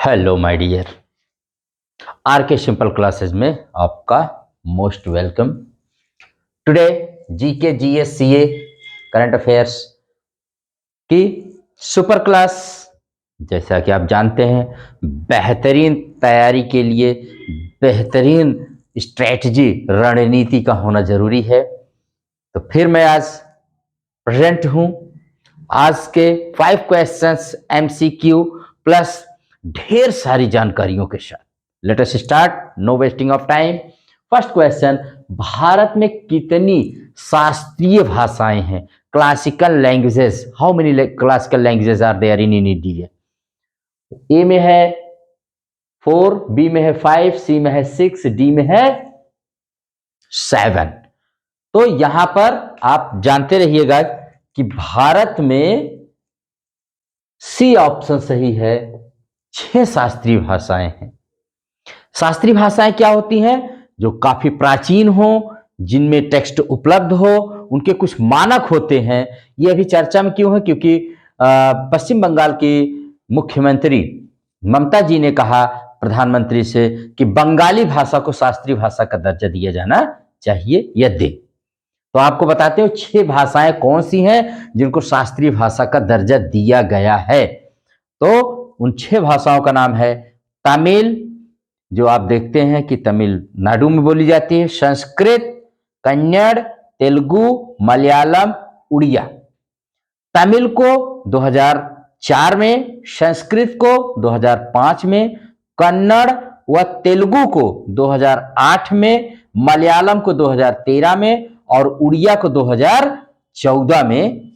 Hello my dear, are के simple classes में आपका most welcome. Today GK GS CA current affairs की super class, जैसा कि आप जानते हैं, बेहतरीन तैयारी के लिए बेहतरीन स्ट्रेटजी रणनीति का होना जरूरी है। तो फिर मैं आज प्रेजेंट हूं आज के 5 क्वेश्चंस एमसीक्यू प्लस ढेर सारी जानकारियों के साथ। Let us start, no wasting of time. First question, Bharat में कितनी शास्त्रीय भाषाएं हैं? Classical languages, how many classical languages are there in India? ए में है 4, बी में है 5, सी में है 6, डी में है 7। तो यहां पर आप जानते रहिएगा कि भारत में सी ऑप्शन सही है, 6 शास्त्रीय भाषाएं हैं। शास्त्रीय भाषाएं क्या होती हैं? जो काफी प्राचीन हो, जिनमें टेक्स्ट उपलब्ध हो, उनके कुछ मानक होते हैं। ये अभी चर्चा में क्यों है? क्योंकि पश्चिम बंगाल की मुख्यमंत्री ममता जी ने कहा प्रधानमंत्री से कि बंगाली भाषा को शास्त्रीय भाषा का दर्जा दिया जाना चाहिए या दे। तो आपको बताते हो 6 भाषाएं कौन सी हैं जिनको शास्त्रीय भाषा का दर्जा दिया गया है। तो उन 6 भाषाओं का नाम है तमिल, जो आप देखते हैं कि तमिलनाडु में बोली जाती है, संस्कृत, कन्नड़, तेलुगु, मलयालम, उड़िया। तमिल को 2004 में, संस्कृत को 2005 में, कन्नड़ व तेलुगु को 2008 में, मलयालम को 2013 में और उड़िया को 2014 में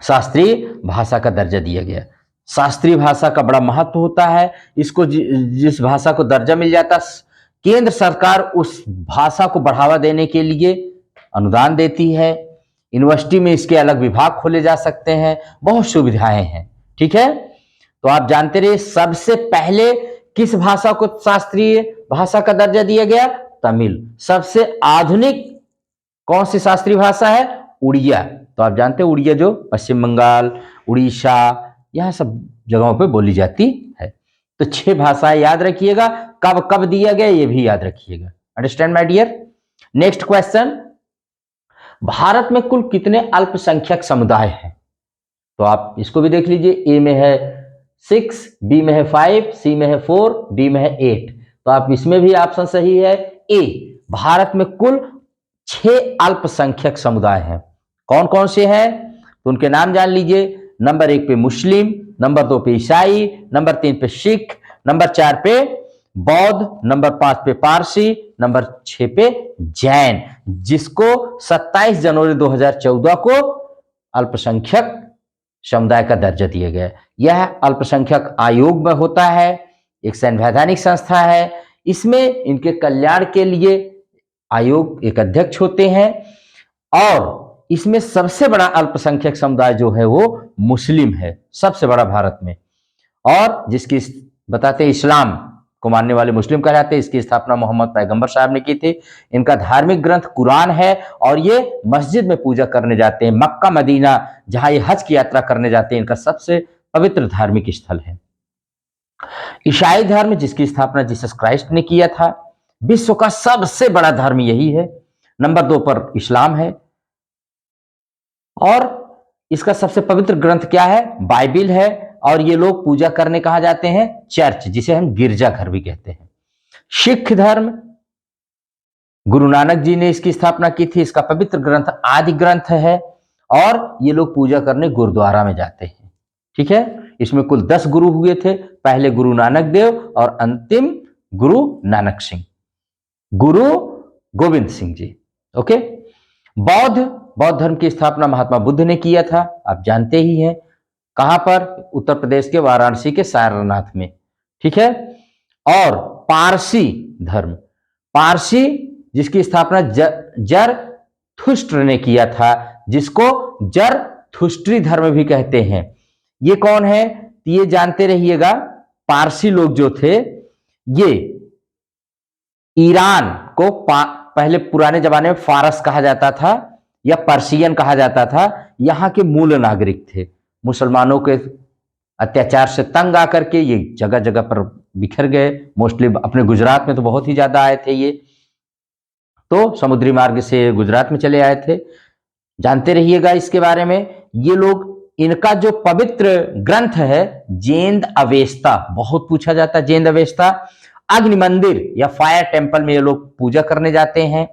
शास्त्रीय भाषा का दर्जा दिया गया। शास्त्रीय भाषा का बड़ा महत्व होता है। इसको जिस भाषा को दर्जा मिल जाता, केंद्र सरकार उस भाषा को बढ़ावा देने के लिए अनुदान देती है। यूनिवर्सिटी में इसके अलग विभाग खोले जा सकते हैं, बहुत सुविधाएं हैं। ठीक है, तो आप जानते रहिए सबसे पहले किस भाषा को शास्त्रीय भाषा का दर्जा दिया गया? तमिल। सबसे आधुनिक कौन सी शास्त्रीय भाषा है? उड़िया। तो आप जानते हैं उड़िया जो पश्चिम बंगाल, उड़ीसा, यहां सब जगहों पे बोली जाती है। तो 6 भाषाएं याद रखिएगा, कब कब दिया गया ये भी याद रखिएगा। Understand my dear? Next question, Bharat में कुल कितने अल्पसंख्यक समुदाय हैं? तो आप इसको भी देख लीजिए। ए में है 6, बी में है 5, सी में है 4, डी में है 8। तो आप इसमें भी ऑप्शन सही है ए। भारत में कुल 6 अल्पसंख्यक समुदाय हैं। कौन कौन से हैं? तो उनके नाम जान लीजिए। नंबर 1 पे मुस्लिम, नंबर 2 पे ईसाई, नंबर 3 पे सिख, नंबर 4 पे बौद्ध, नंबर 5 पे पारसी, नंबर 6 पे जैन, जिसको 27 जनवरी 2014 को अल्पसंख्यक समुदाय का दर्जा दिया गया। यह अल्पसंख्यक आयोग में होता है, एक संवैधानिक संस्था है। इसमें इनके कल्याण के लिए आयोग एक अध्यक्ष होते हैं और इसमें सबसे बड़ा अल्पसंख्यक समुदाय जो है वो मुस्लिम है, सबसे बड़ा भारत में। और जिसकी बताते हैं इस्लाम को मानने वाले मुस्लिम कहलाते हैं। इसकी स्थापना मोहम्मद पैगंबर साहब ने की थी। इनका धार्मिक ग्रंथ कुरान है और ये मस्जिद में पूजा करने जाते हैं। मक्का मदीना जहां ये हज की यात्रा करने जाते हैं, इनका सबसे पवित्र धार्मिक स्थल है। ईसाई धर्म, जिसकी स्थापना जीसस क्राइस्ट ने किया था, विश्व का सबसे बड़ा धर्म यही है। नंबर 2 पर इस्लाम है और इसका सबसे पवित्र ग्रंथ क्या है? बाइबिल है। और ये लोग पूजा करने कहां जाते हैं? चर्च, जिसे हम गिरजाघर भी कहते हैं। सिख धर्म, गुरु नानक जी ने इसकी स्थापना की थी। इसका पवित्र ग्रंथ आदि ग्रंथ है और ये लोग पूजा करने गुरुद्वारा में जाते हैं। ठीक है, इसमें कुल 10 गुरु हुए थे। पहले गुरु नानक देव और अंतिम गुरु नानक सिंह, गुरु गोविंद सिंह जी। ओके। बौद्ध धर्म की स्थापना महात्मा बुद्ध ने किया था, आप जानते ही हैं। कहां पर? उत्तर प्रदेश के वाराणसी के सारनाथ में। ठीक है। और पारसी धर्म, पारसी जिसकी स्थापना जरथुस्त्र ने किया था, जिसको जरथुस्त्री धर्म भी कहते हैं। ये कौन है? ये जानते रहिएगा। पारसी लोग जो थे, ये ईरान को पहले पुराने जमाने में फारस कहा जाता था या पर्शियन कहा जाता था, यहां के मूल नागरिक थे। मुसलमानों के अत्याचार से तंग आकर के ये जगह जगह पर बिखर गए। मोस्टली अपने गुजरात में तो बहुत ही ज्यादा आए थे ये, तो समुद्री मार्ग से गुजरात में चले आए थे। जानते रहिएगा इसके बारे में। ये लोग, इनका जो पवित्र ग्रंथ है जेंद अवेस्ता, बहुत पूछा जाता है जेंद अवेस्ता। अग्नि मंदिर या फायर टेम्पल में ये लोग पूजा करने जाते हैं।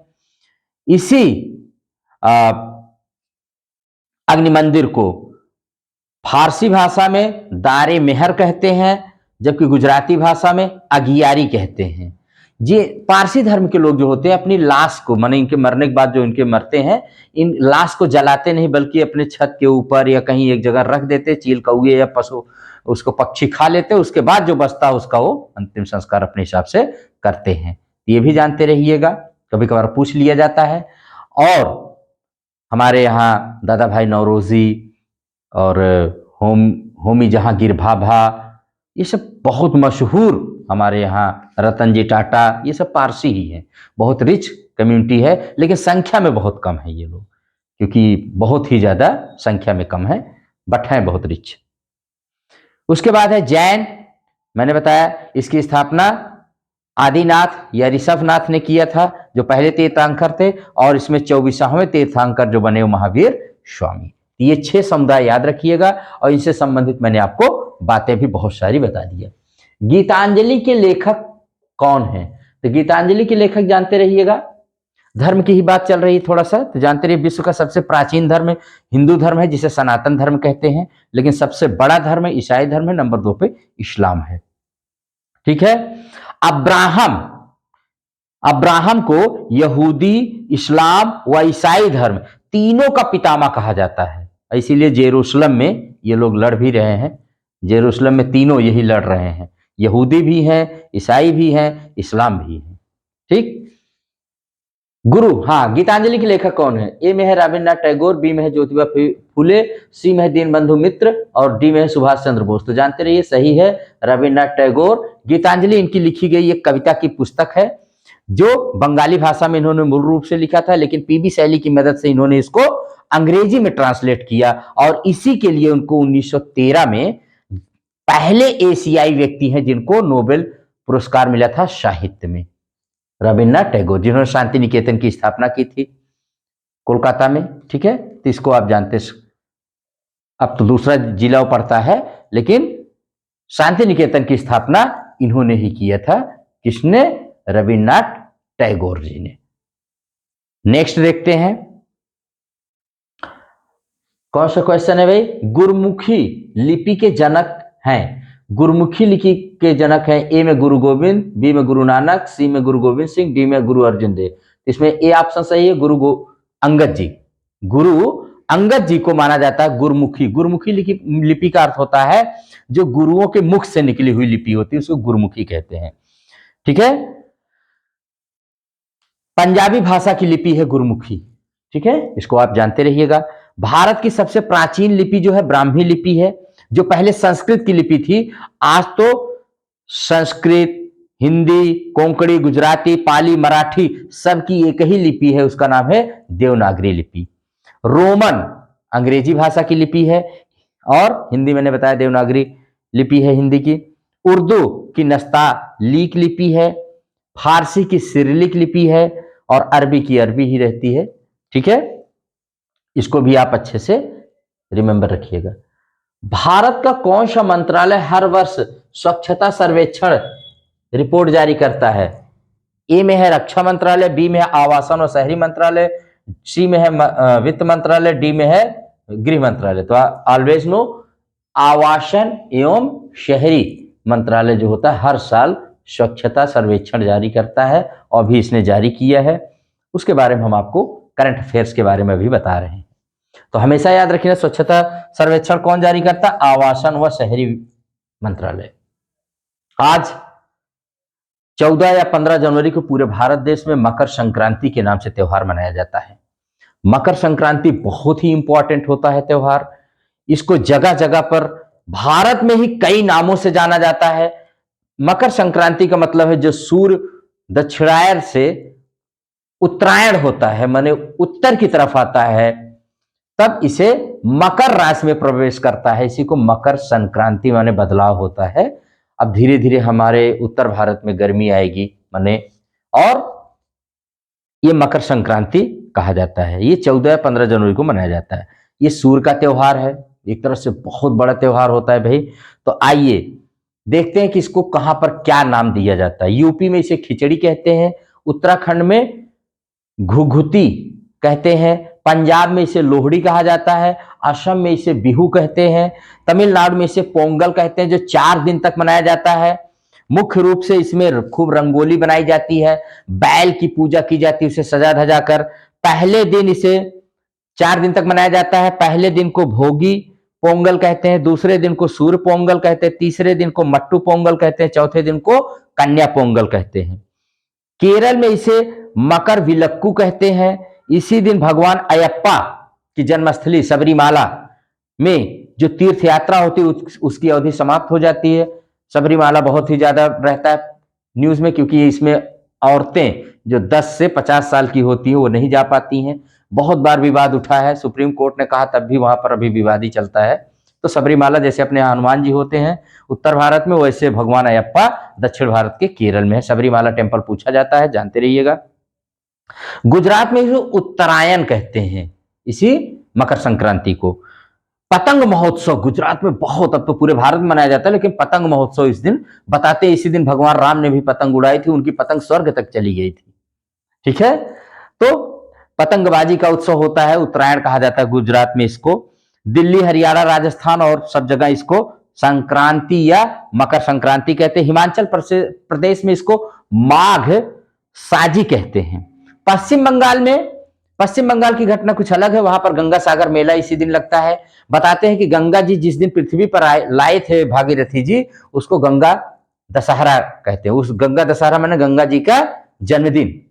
इसी अग्नि मंदिर को फारसी भाषा में दारे मेहर कहते हैं, जबकि गुजराती भाषा में अगियारी कहते हैं। ये पारसी धर्म के लोग जो होते हैं अपनी लाश को, माने इनके मरने के बाद जो इनके मरते हैं, इन लाश को जलाते नहीं बल्कि अपने छत के ऊपर या कहीं एक जगह रख देते, चील कौए या पशु उसको पक्षी खा लेते, उसके बाद जो बचता है उसका वो अंतिम संस्कार अपने हिसाब से करते हैं। ये भी जानते रहिएगा, कभी कभार पूछ लिया जाता है। और हमारे यहाँ दादा भाई नौरोजी और होमी जहांगीर भाभा, ये सब बहुत मशहूर, हमारे यहाँ रतन जी टाटा, ये सब पारसी ही हैं। बहुत रिच कम्युनिटी है, लेकिन संख्या में बहुत कम है ये लोग, क्योंकि बहुत ही ज्यादा संख्या में कम है, बट हैं बहुत रिच। उसके बाद है जैन। मैंने बताया इसकी स्थापना आदिनाथ या ऋषभनाथ ने किया था, जो पहले तीर्थंकर थे, और इसमें 24वें तीर्थंकर जो बने वो महावीर स्वामी। ये 6 समुदाय याद रखिएगा, और इनसे संबंधित मैंने आपको बातें भी बहुत सारी बता दी है। गीतांजलि के लेखक कौन है? तो गीतांजलि के लेखक जानते रहिएगा। धर्म की ही बात चल रही है थोड़ा सा, तो जानते रहिए विश्व का सबसे प्राचीन धर्म हिंदू धर्म है, जिसे सनातन धर्म कहते हैं, लेकिन सबसे बड़ा धर्म ईसाई धर्म है, नंबर 2 पे इस्लाम है। ठीक है। अब्राहम को यहूदी, इस्लाम व ईसाई धर्म तीनों का पितामह कहा जाता है। इसीलिए जेरूशलम में ये लोग लड़ भी रहे हैं। जेरूशलम में तीनों यही लड़ रहे हैं, यहूदी भी हैं, ईसाई भी हैं, इस्लाम भी है। ठीक। गुरु, हाँ, गीतांजलि के लेखक कौन है? ए में है रविन्द्रनाथ टैगोर, बी में है ज्योतिबा फुले, सी में है दीनबंधु मित्र, और डी में है सुभाष चंद्र बोस। तो जानते रहिए सही है रविन्द्रनाथ टैगोर। गीतांजलि इनकी लिखी गई एक कविता की पुस्तक है, जो बंगाली भाषा में इन्होंने मूल रूप से लिखा था, लेकिन पीबी शैली की मदद से इन्होंने इसको अंग्रेजी में ट्रांसलेट किया, और इसी के लिए उनको 1913 में पहले एशियाई व्यक्ति हैं जिनको नोबेल पुरस्कार मिला था साहित्य में, रविन्द्रनाथ टैगोर, जिन्होंने शांति निकेतन की स्थापना की थी कोलकाता में। ठीक है, तो इसको आप जानते, अब तो दूसरा जिला पड़ता है, लेकिन शांति निकेतन की स्थापना इन्होंने ही किया था। किसने? रविन्द्रनाथ टैगोर जी ने। नेक्स्ट देखते हैं, कौन सा क्वेश्चन है भाई? गुरुमुखी लिपि के जनक हैं। गुरुमुखी लिपि के जनक हैं, ए में गुरु गोविंद, बी में गुरु नानक, सी में गुरु गोविंद सिंह, डी में गुरु अर्जुन देव। इसमें ए ऑप्शन सही है, अंगद जी। गुरु अंगद जी को माना जाता है गुरुमुखी। गुरुमुखी लिपि का अर्थ होता है जो गुरुओं के मुख से निकली हुई लिपि होती है, उसको गुरुमुखी कहते हैं। ठीक है। पंजाबी भाषा की लिपि है गुरुमुखी। ठीक है, इसको आप जानते रहिएगा। भारत की सबसे प्राचीन लिपि जो है ब्राह्मी लिपि है, जो पहले संस्कृत की लिपि थी, आज तो संस्कृत, हिंदी, कोंकणी, गुजराती, पाली, मराठी सबकी एक ही लिपि है, उसका नाम है देवनागरी लिपि। रोमन अंग्रेजी भाषा की लिपि है, और हिंदी मैंने बताया देवनागरी लिपि है हिंदी की। उर्दू की नस्तालीक लिपि है, फारसी की सिरिलिक लिपि है, और अरबी की अरबी ही रहती है। ठीक है, इसको भी आप अच्छे से रिमेंबर रखिएगा। भारत का कौन सा मंत्रालय हर वर्ष स्वच्छता सर्वेक्षण रिपोर्ट जारी करता है? ए में है रक्षा मंत्रालय, बी में है आवासन और शहरी मंत्रालय, सी में है वित्त मंत्रालय, डी में है गृह मंत्रालय। तो ऑलवेज नो, आवासन एवं शहरी मंत्रालय जो होता है हर साल स्वच्छता सर्वेक्षण जारी करता है, और भी इसने जारी किया है। उसके बारे में हम आपको करंट अफेयर्स के बारे में भी बता रहे हैं। तो हमेशा याद रखिए, स्वच्छता सर्वेक्षण कौन जारी करता? आवासन व शहरी मंत्रालय। आज 14 या 15 जनवरी को पूरे भारत देश में मकर संक्रांति के नाम से त्योहार मनाया जाता है। मकर संक्रांति बहुत ही इंपॉर्टेंट होता है त्योहार। इसको जगह जगह पर भारत में ही कई नामों से जाना जाता है। मकर संक्रांति का मतलब है जो सूर्य दक्षिणायन से उत्तरायण होता है, माने उत्तर की तरफ आता है, तब इसे मकर राशि में प्रवेश करता है। इसी को मकर संक्रांति माने बदलाव होता है। अब धीरे धीरे हमारे उत्तर भारत में गर्मी आएगी माने, और ये मकर संक्रांति कहा जाता है। ये 14 या 15 जनवरी को मनाया जाता है। ये सूर्य का त्योहार है, एक तरह से बहुत बड़ा त्योहार होता है भाई। तो आइए देखते हैं कि इसको कहां पर क्या नाम दिया जाता है। यूपी में इसे खिचड़ी कहते हैं, उत्तराखंड में घुघुती कहते हैं, पंजाब में इसे लोहड़ी कहा जाता है, असम में इसे बिहू कहते हैं, तमिलनाडु में इसे पोंगल कहते हैं जो 4 दिन तक मनाया जाता है। मुख्य रूप से इसमें खूब रंगोली बनाई जाती है, बैल की पूजा की जाती है उसे सजा धजा कर। पहले दिन इसे 4 दिन तक मनाया जाता है। पहले दिन को भोगी पोंगल कहते हैं, दूसरे दिन को सूर्य पोंगल कहते हैं, तीसरे दिन को मट्टू पोंगल कहते हैं, चौथे दिन को कन्या पोंगल कहते हैं। केरल में इसे मकर विलक्कू कहते हैं। इसी दिन भगवान अयप्पा की जन्मस्थली सबरीमाला में जो तीर्थ यात्रा होती है उसकी अवधि समाप्त हो जाती है। सबरीमाला बहुत ही ज्यादा रहता है न्यूज में, क्योंकि इसमें औरतें जो 10 से 50 साल की होती है वो नहीं जा पाती हैं। बहुत बार विवाद उठा है, सुप्रीम कोर्ट ने कहा, तब भी वहां पर अभी विवाद ही चलता है। तो सबरीमाला जैसे अपने हनुमान जी होते हैं उत्तर भारत में, वैसे भगवान अयप्पा दक्षिण भारत के केरल में है। सबरीमाला टेम्पल पूछा जाता है, जानते रहिएगा। गुजरात में इसे उत्तरायण कहते हैं, इसी मकर संक्रांति को। पतंग महोत्सव गुजरात में बहुत, अब तो पूरे भारत में मनाया जाता है, लेकिन पतंग महोत्सव इस दिन बताते हैं, इसी दिन भगवान राम ने भी पतंग उड़ाई थी, उनकी पतंग स्वर्ग तक चली गई थी। ठीक है, तो पतंगबाजी का उत्सव होता है, उत्तरायण कहा जाता है गुजरात में इसको। दिल्ली, हरियाणा, राजस्थान और सब जगह इसको संक्रांति या मकर संक्रांति कहते हैं। हिमाचल प्रदेश में इसको माघ साजी कहते हैं। पश्चिम बंगाल की घटना कुछ अलग है, वहां पर गंगा सागर मेला इसी दिन लगता है। बताते हैं कि गंगा जी जिस दिन पृथ्वी पर लाए थे भागीरथी जी, उसको गंगा दशहरा कहते हैं। उस गंगा दशहरा माने गंगा जी का जन्मदिन।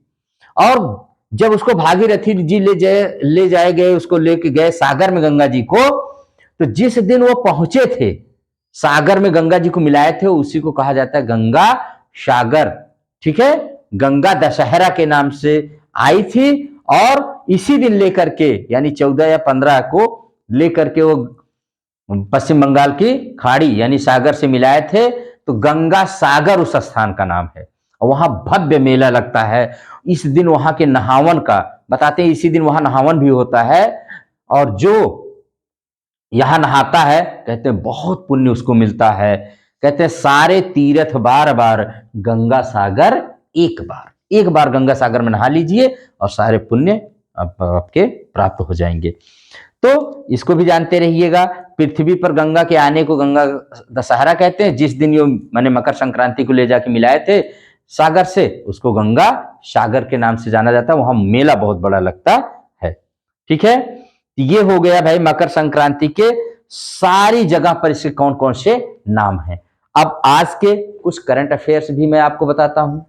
और जब उसको भागीरथी जी ले जाए गए, उसको लेके गए सागर में गंगा जी को, तो जिस दिन वो पहुंचे थे सागर में गंगा जी को मिलाए थे, उसी को कहा जाता है गंगा सागर। ठीक है, गंगा दशहरा के नाम से आई थी, और इसी दिन लेकर के यानी 14 या 15 को लेकर के वो पश्चिम बंगाल की खाड़ी यानी सागर से मिलाए थे, तो गंगा सागर उस स्थान का नाम है। और वहां भव्य मेला लगता है। इस दिन वहां के नहावन का बताते हैं, इसी दिन वहां नहावन भी होता है, और जो यहां नहाता है कहते हैं बहुत पुण्य उसको मिलता है। कहते हैं सारे तीर्थ बार बार, गंगा सागर एक बार गंगा सागर में नहा लीजिए और सारे पुण्य आपके प्राप्त हो जाएंगे। तो इसको भी जानते रहिएगा। पृथ्वी पर गंगा के आने को गंगा दशहरा कहते हैं। जिस दिन ये मैंने मकर संक्रांति को ले जाके मिलाए थे सागर से, उसको गंगा सागर के नाम से जाना जाता है। वहां मेला बहुत बड़ा लगता है। ठीक है, ये हो गया भाई मकर संक्रांति के सारी जगह पर इसके कौन कौन से नाम हैं। अब आज के कुछ करंट अफेयर्स भी मैं आपको बताता हूं।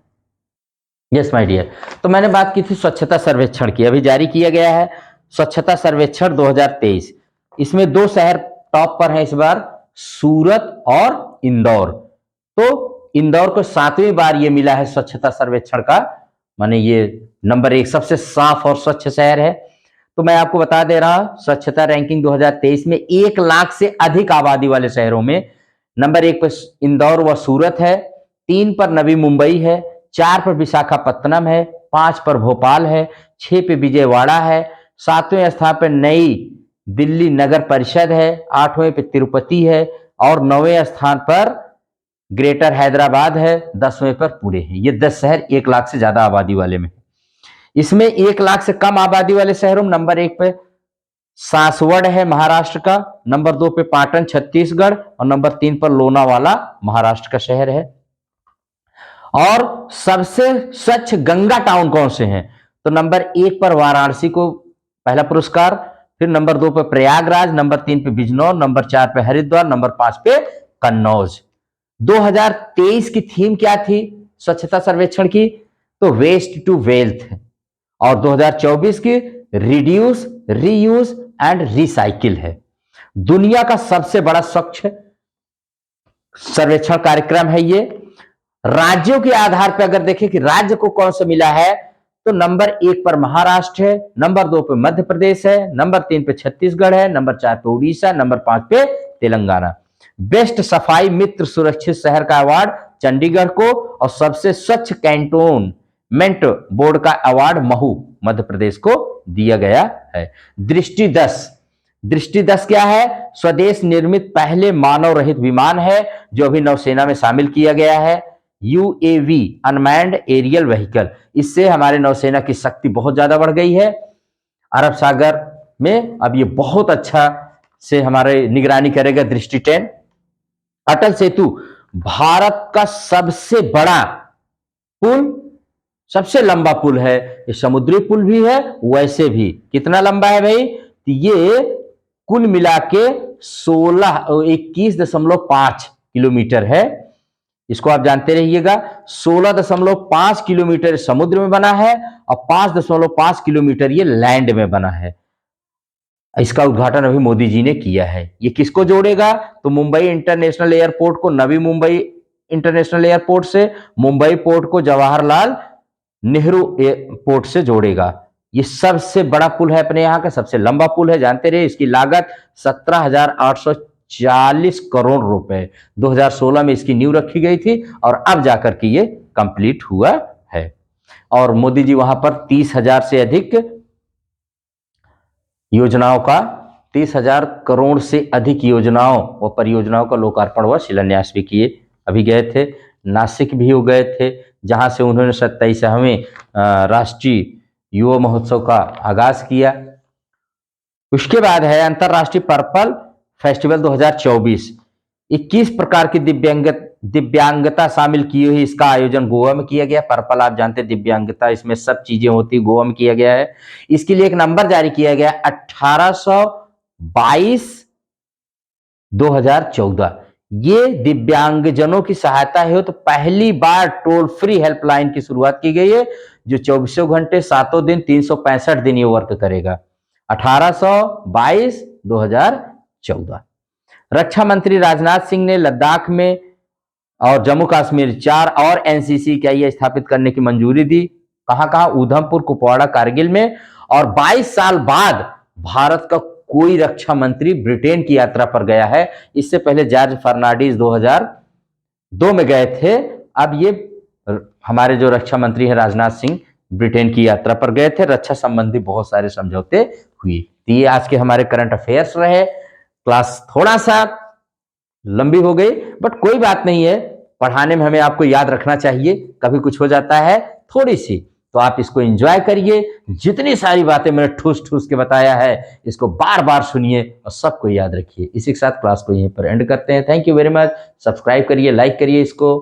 यस माय डियर, तो मैंने बात की थी स्वच्छता सर्वेक्षण की, अभी जारी किया गया है स्वच्छता सर्वेक्षण 2023। इसमें 2 शहर टॉप पर हैं इस बार, सूरत और इंदौर। तो इंदौर को 7वीं बार ये मिला है स्वच्छता सर्वेक्षण का, माने ये नंबर 1 सबसे साफ और स्वच्छ शहर है। तो मैं आपको बता दे रहा हूं, स्वच्छता रैंकिंग 2023 में 1 लाख से अधिक आबादी वाले शहरों में नंबर 1 पर इंदौर व सूरत है, 3 पर नवी मुंबई है, 4 पर विशाखापत्तनम है, 5 पर भोपाल है, 6 पे विजयवाड़ा है, 7वें स्थान पर नई दिल्ली नगर परिषद है, 8वें पे तिरुपति है, और 9वें स्थान पर ग्रेटर हैदराबाद है, 10वें पर पुणे है। ये 10 शहर 1 लाख से ज्यादा आबादी वाले में। इसमें 1 लाख से कम आबादी वाले शहरों में नंबर 1 पे सासवड़ है महाराष्ट्र का, नंबर 2 पे पाटन छत्तीसगढ़, और नंबर 3 पर लोनावाला महाराष्ट्र का शहर है। और सबसे स्वच्छ गंगा टाउन कौन से हैं? तो नंबर 1 पर वाराणसी को पहला पुरस्कार, फिर नंबर 2 पे प्रयागराज, नंबर 3 पे बिजनौर, नंबर 4 पे हरिद्वार, नंबर 5 पे कन्नौज। 2023 की थीम क्या थी स्वच्छता सर्वेक्षण की? तो वेस्ट टू वेल्थ। और 2024 की रिड्यूस, रीयूज एंड रिसाइकिल है। दुनिया का सबसे बड़ा स्वच्छ सर्वेक्षण कार्यक्रम है ये। राज्यों के आधार पर अगर देखें कि राज्य को कौन सा मिला है, तो नंबर 1 पर महाराष्ट्र है, नंबर 2 पे मध्य प्रदेश है, नंबर 3 पे छत्तीसगढ़ है, नंबर 4 पे उड़ीसा, नंबर 5 पे तेलंगाना। बेस्ट सफाई मित्र सुरक्षित शहर का अवार्ड चंडीगढ़ को, और सबसे स्वच्छ कैंटोनमेंट बोर्ड का अवार्ड महू मध्य प्रदेश को दिया गया है। दृष्टि 10, दृष्टि 10 क्या है? स्वदेश निर्मित पहले मानव रहित विमान है जो अभी नौसेना में शामिल किया गया है। यूएवी अनमैन्ड एरियल व्हीकल, इससे हमारे नौसेना की शक्ति बहुत ज्यादा बढ़ गई है। अरब सागर में अब ये बहुत अच्छा से हमारे निगरानी करेगा दृष्टि 10। अटल सेतु भारत का सबसे बड़ा पुल, सबसे लंबा पुल है, ये समुद्री पुल भी है वैसे भी। कितना लंबा है भाई? ये कुल मिला के 21.5 किलोमीटर है। इसको आप जानते रहिएगा। 16.5 किलोमीटर समुद्र में बना है और 5.5 किलोमीटर ये लैंड में बना है। इसका उद्घाटन अभी मोदी जी ने किया है। ये किसको जोड़ेगा? तो मुंबई इंटरनेशनल एयरपोर्ट को नवी मुंबई इंटरनेशनल एयरपोर्ट से, मुंबई पोर्ट को जवाहरलाल नेहरू एयरपोर्ट से जोड़ेगा। ये सबसे बड़ा पुल है अपने यहाँ का, सबसे लंबा पुल है, जानते रहे। इसकी लागत 17,840 करोड़ रुपए 2016 में इसकी नींव रखी गई थी और अब जाकर के ये कंप्लीट हुआ है। और मोदी जी वहां पर 30,000 से अधिक योजनाओं का, 30,000 करोड़ से अधिक योजनाओं व परियोजनाओं का लोकार्पण व शिलान्यास भी किए। अभी गए थे, नासिक भी हो गए थे, जहां से उन्होंने 27वें राष्ट्रीय युवा महोत्सव का आगाज किया। उसके बाद है अंतरराष्ट्रीय पर्पल फेस्टिवल 2024। 21 प्रकार की दिव्यांगता शामिल की हुई इसका आयोजन गोवा में किया गया। पर्पल आप जानते हैं दिव्यांगता, इसमें सब चीजें होती, गोवा में किया गया है। इसके लिए एक नंबर जारी किया गया 1822/2014। ये दिव्यांगजनों की सहायता है तो पहली बार टोल फ्री हेल्पलाइन की शुरुआत की गई है जो 24 घंटे 7 दिन 365 दिन ये वर्क करेगा। 1822/2014। रक्षा मंत्री राजनाथ सिंह ने लद्दाख में और जम्मू कश्मीर 4 और एनसीसी के स्थापित करने की मंजूरी दी। कहां कहां? उधमपुर, कुपवाड़ा, कारगिल में। और 22 साल बाद भारत का कोई रक्षा मंत्री ब्रिटेन की यात्रा पर गया है। इससे पहले जॉर्ज फर्नांडिस 2002 में गए थे। अब ये हमारे जो रक्षा मंत्री हैं राजनाथ सिंह ब्रिटेन की यात्रा पर गए थे। रक्षा संबंधी बहुत सारे समझौते हुए। तो ये आज के हमारे करंट अफेयर्स रहे। क्लास थोड़ा सा लंबी हो गई बट कोई बात नहीं है, पढ़ाने में हमें आपको याद रखना चाहिए। कभी कुछ हो जाता है थोड़ी सी, तो आप इसको एंजॉय करिए। जितनी सारी बातें मैंने ठूस ठूस के बताया है इसको बार बार सुनिए और सबको याद रखिए। इसी के साथ क्लास को यहीं पर एंड करते हैं। Thank you very much. Subscribe करिए, लाइक करिए इसको।